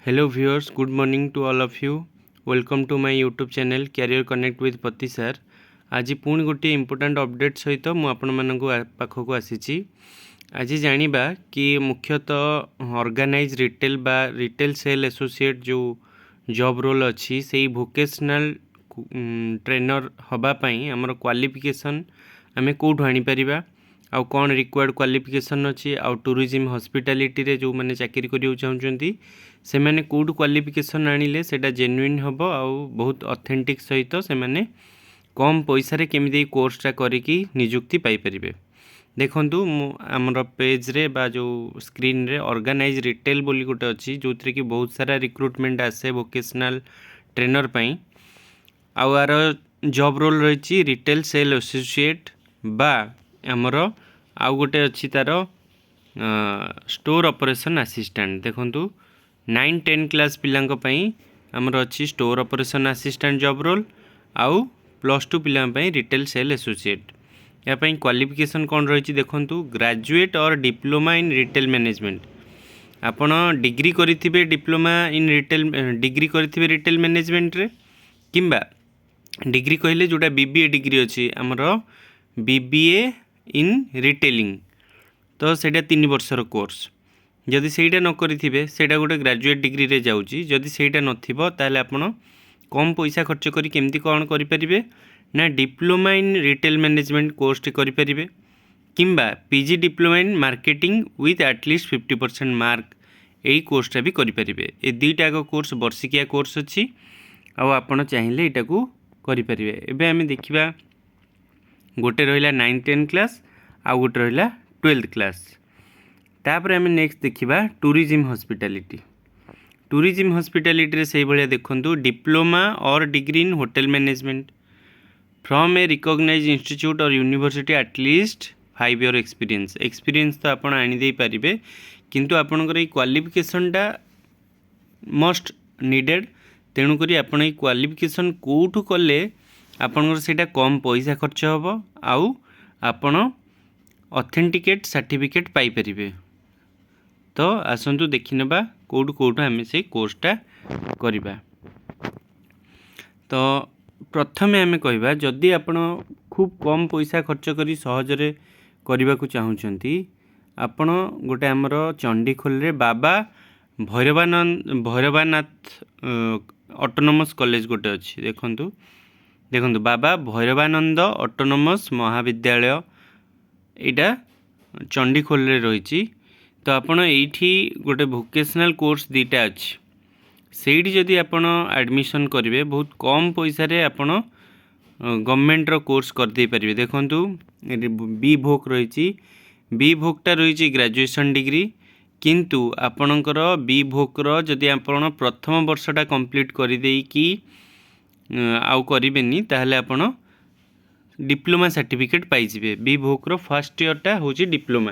Hello viewers, good morning to all of you. Welcome to my YouTube channel Career Connect with Pati sir. आज पुणी गोटे important update सहित मु आपण मानक पाखक आसी आज जानिबा कि मुख्यतः ऑर्गेनाइज रिटेल बा रिटेल सेल एसोसिएट जो जॉब रोल अच्छी से वोकेशनल ट्रेनर हबा पई हमर क्वालिफिकेशन आमे कोठु आनी परिबा आउ कौन रिक्वायर्ड क्वालिफिकेशन अच्छी आउ टूरिज्म हॉस्पिटैलिटी रे जो माने चाकरी करियो चाहुचंती से माने कोड क्वालिफिकेशन आनिले सेटा जेन्युइन हबो आउ बहुत ऑथेंटिक सहित से माने कम पैसा रे केमिदे कोर्सटा करिकी नियुक्ति पाई परिबे। देखंतु हमर पेज रे बा जो स्क्रीन रे ऑर्गेनाइज रिटेल बोली गोटे अच्छी जो थरे कि बहुत सारा रिक्रुटमेंट आसे वोकेशनल ट्रेनर पई आउ आर जॉब रोल रही रिटेल सेल एसोसिएट बा आमर आउ गोटे अच्छी तार स्टोर ऑपरेशन असिस्टेंट। देखंतु 9-10 क्लास पिलांक पई आमर अच्छी store operation assistant job role आउ +2 पिलांक पई रिटेल सेल एसोसिएट। या पई क्वालिफिकेशन कौन रही देखंतु ग्रेजुएट और डिप्लोमा इन रिटेल मैनेजमेंट। आपण डिग्री करिथिबे डिप्लोमा इन रिटेल डिग्री करिथिबे रिटेल मैनेजमेंट रे किंबा डिग्री कहले जोटा बीबीए डिग्री अच्छी आमर बीबीए इन रिटेलिंग तो सेटा 3 वर्षर कोर्स जदि सेटा न करिथिबे सेटा गोटे ग्रेजुएट डिग्री रे जाउची। जदि सेटा नथिबो ताले आपण कम पैसा खर्च करी केमती कौन करि परिबे ना diploma in retail management course टी करि परिबे किंबा PG diploma in marketing with at least 50% mark एई कोर्सटा भी करि परिबे। ए दुईटा कोर्स वर्षिकिया कोर्स अच्छी आउ आपण चाहिए एटा को करि परिबे। एबे आमे देखिबा गोटे रहिला 9-10 क्लास आउ गोटे रहिला 12th क्लास। तापर आमे नेक्स्ट देखिबा टूरिज्म हॉस्पिटैलिटी। टूरिज्म हॉस्पिटैलिटी रे सेही भलिया देखंतु diploma or degree in hotel management from a recognised institute or university at least 5 year experience तो आपण आनी दे पारिबे किंतु आपणकर क्वालिफिकेशनटा मस्ट नीडेड। तेणुकरी आपण ये क्वालिफिकेशन कोठु कले आपणकर सेटा कम पैसा खर्च होबो आउ आपण ऑथेंटिकेट सर्टिफिकेट पाई परिबे। तो आसंतु देखिनबा कोठु कोठु आमे से कोर्सटा करिबा। तो प्रथमे आमे कहबा जदि आपण खूब कम पैसा खर्च करी सहजरे करबा को चाहुचंती आपण गोटे हमर चंडीखोल रे बाबा भैरवानाथ ऑटोनोमस कॉलेज गोटे अछि। देखंतु बाबा भैरवानंद ऑटोनोमस महाविद्यालय एटा चंडीखोल रे रही। तो आपण एठी गोटे वोकेशनल कोर्स दीटा अछि सेठी जदि आपण एडमिशन करिवे बहुत कम पैसा रे आपण गवर्नमेंट रो कोर्स कर दे परिबे। देखंतु बी भोक रही बी भोकटा रही ग्रेजुएशन डिग्री किंतु आपणकर बी भोकर जदि आपण प्रथम वर्षटा कंप्लीट कर देई कि आउ करिवेनी ताहले आपण डिप्लोमा सर्टिफिकेट पाइजिबे। बी भोकर फर्स्ट इयरटा होची डिप्लोमा।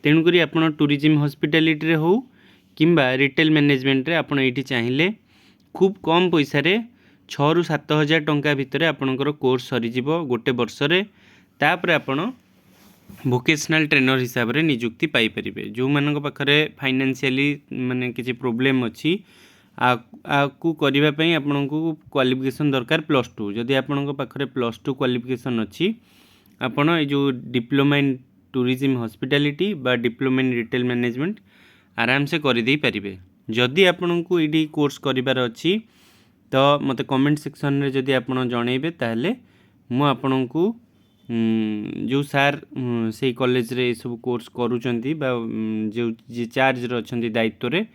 तेणुकरी आपण टूरिज्म हॉस्पिटैलिटी रे हो किंबा रिटेल मैनेजमेंट रे आपण एठी चाहिए खूब कम पैसा रे 6 ରୁ 7 हजार टंका भितर आपणकर कोर्स सरी जिवो गोटे वर्ष रे। तापर आपण वोकेशनल ट्रेनर हिसाब रे नियुक्ति पाई परिबे। जो मानक पाखरे फाइनेंशियली माने किछि प्रॉब्लम अछि आकु करिबा पई आपनको क्वालिफिकेशन दरकार +2। जदि आपनको पाखरे +2 क्वालिफिकेशन अछि आपण ए जो डिप्लोमा इन टूरिज्म हॉस्पिटैलिटी बा डिप्लोमा इन रिटेल मैनेजमेंट आराम से कर दे पारिबे। जदि आपनको एडी कोर्स करिबार अछि तो मते कमेंट सेक्शन रे जदि आपण जणैबे ताहले मु आपनको जो सार से कॉलेज रे सब कोर्स करूचंती बा जो जे चार्ज रे अछंती दायित्व रे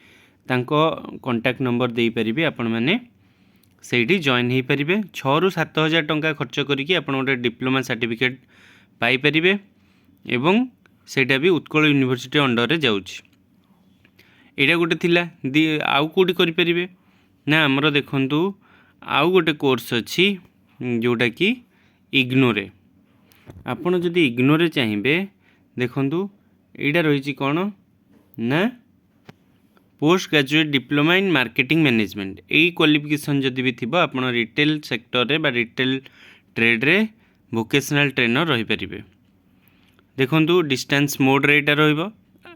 तांको कांटेक्ट नंबर दे परिबे। आपण माने सेठी जॉइन हे परिबे। 6 ରୁ 7 हजार टंका खर्च करिकि आपण गोटे डिप्लोमा सर्टिफिकेट पाई परिबे एवं सेटा भी उत्कल यूनिवर्सिटी अंडर रे जाउछि। एटा गोटे थिला आउ कोठी करि परिबे ना हमरो देखंतु आउ गोटे कोर्स अछि जोटा कि इग्नो रे। आपण जदि इग्नो रे चाहिबे देखंतु एटा रहिछि कोन ना post graduate diploma in marketing management. AE qualification जदि भी थिबो आपण रिटेल सेक्टर रे बा रिटेल ट्रेड रे वोकेशनल ट्रेनर रहि परिबे। देखंतु डिस्टेंस मोड रे एटा रहइबो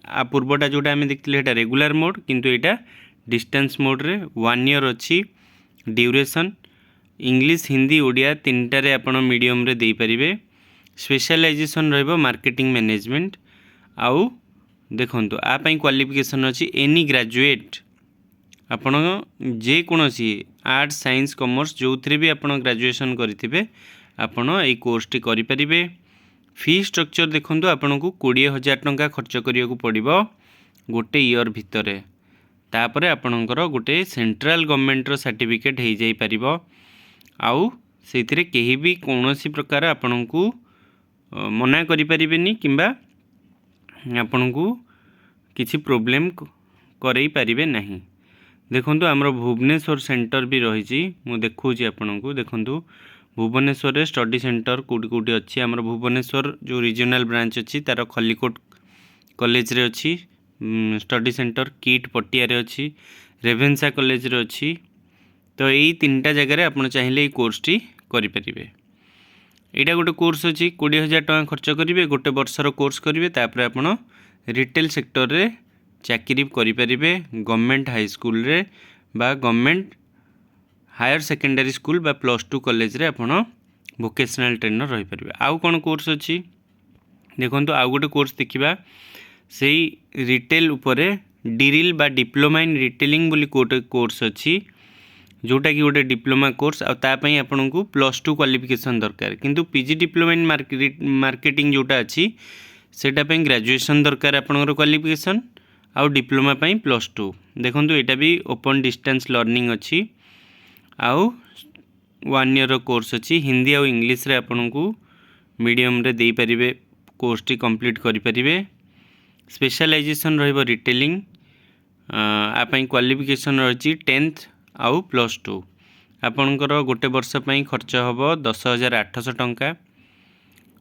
आ पूर्वटा जोटा आमे देखथिले एटा रेगुलर मोड किंतु एटा डिस्टेंस मोड रे 1 ईयर अच्छी ड्यूरेशन इंग्लिश हिंदी ओडिया तीनटारे आपण मीडियम रे दे पारिबे स्पेशलाइजेशन रहइबो मार्केटिंग मैनेजमेंट आउ देखंतु आ पई क्वालिफिकेशन अछि एनी ग्रेजुएट आपण जे कोनोसी आर्ट्स साइंस कॉमर्स जो थरे भी आपण ग्रेजुएशन करथिबे आपण ए कोर्स टी करि परिबे फी स्ट्रक्चर देखंतु आपण को 20,000 टंका खर्च करिया को पड़िबो गोटे ईयर भितरे तापरे आपणकर गोटे सेंट्रल गवर्नमेंट रो सर्टिफिकेट हो जाई परिबो आउ सेथिरे केही भी कोनोसी प्रकार आपण को मना करि परिबेनी किंबा आपण को किसी प्रोब्लेम करई पारिबे नहीं। देखंतु हमरो भुवनेश्वर सेंटर भी रही मु देखौची आपण को देखंतु भुवनेश्वर रे स्टडी सेंटर कोटी कोटी अच्छी हमरो भुवनेश्वर जो रीजनल ब्रांच अच्छी तार खलीकोट कॉलेज रे अच्छी स्टडी सेंटर किट पटिया रे अच्छी रेभेन्सा कॉलेज रे अच्छी तो यही तीनटा जगह रे आपण चाहिए ये कोर्स टी करि परिबे एटा गोटे कोर्स अच्छी 20,000 टका खर्च करेंगे गोटे वर्षर कोर्स करेंगे तापर आपण रिटेल सेक्टर रे चाकरी करि परिबे गवर्नमेंट हाई स्कूल रे बा गवर्नमेंट हायर सेकेंडरी स्कूल बा +2 कॉलेज रे आपण वोकेशनल ट्रेनर रही परिबे। आउ कोन कोर्स अच्छी देखंतु आउ गोटे कोर्स देखिबा सेही रिटेल उपरे डिरिल बा डिप्लोमा इन रिटेलिंग बोली कोर्स अच्छी जोटा कि गोटे डिप्लोमा कोर्स आ तापई आपण को +2 क्वालिफिकेशन दरकार किंतु पीजी डिप्लोमा इन मार्केटिंग जोटा अच्छी सेटा पई ग्रेजुएशन दरकार आपणकर क्वालिफिकेशन आउ डिप्लोमा पई +2 देखंतु एटा भी ओपन डिस्टेंस लर्निंग अच्छी आउ 1 ईयर कोर्स अच्छी हिंदी आउ इंग्लिश रे आपण को मीडियम रे दे परिबे कोर्स टी कंप्लीट करि परिबे स्पेशलाइजेशन रहइबो रिटेलिंग आ पई क्वालिफिकेशन रही 10th आउ +2 आपणकर गोटे वर्ष पई खर्च हबो 10,800 टंका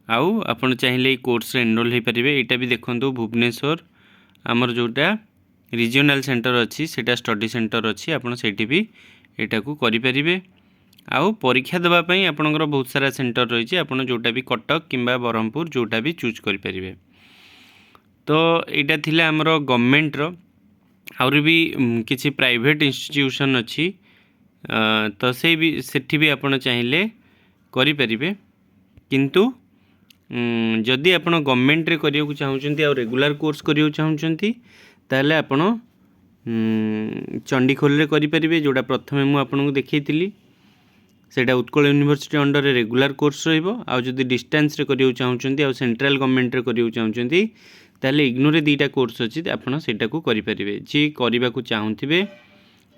आउ आपण चाहिए कोर्स रे एनरोल हो पारे यहाँ भी देखो भुवनेश्वर आमर जोटा रीजनल सेंटर अच्छी सेटा स्टडी सेंटर अच्छी आपड़ से भी यहाँ को करें आउ परीक्षा देवाई आपणकर बहुत सारा सेंटर रही आप जोटा भी कटक किंबा ब्रह्मपुर जोटा भी चूज करें तो यहाँ थी आमर गवर्नमेंट रो आउरी भी किसी प्राइवेट इंस्टीट्यूशन अच्छी तो से भी सेठी भी आपण चाहिए करें किंतु जदि आपण गवर्नमेंट रे करिया को चाहउचंती आ रेगुलर कोर्स करिया चाहउचंती ताले आपण चंडीखोल रे करि परिबे जोडा प्रथमे मु आपन को देखैतिली सेटा उत्कल यूनिवर्सिटी अंडर रे रेगुलर कोर्स रहइबो आ जदि डिस्टेंस रे करिया चाहउचंती आ सेंट्रल गवर्नमेंट रे करिया चाहउचंती ताले इग्नोर रे दीटा कोर्स अछि आपण सेटा को करि परिबे जे करिबा को चाहउथिबे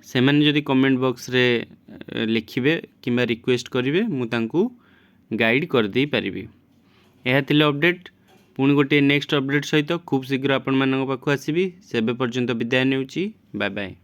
सेमाने जदि कमेंट बॉक्स रे लिखिबे किंबा रिक्वेस्ट करिवे मु तांकू गाइड कर देई परिबे। यह थिले अपडेट पुणी गोटे नेक्स्ट अपडेट सहित खूब शीघ्र आपण मानक पाखु आसीबी सेबे पर्यंत विदाय नेउची बाय बाय।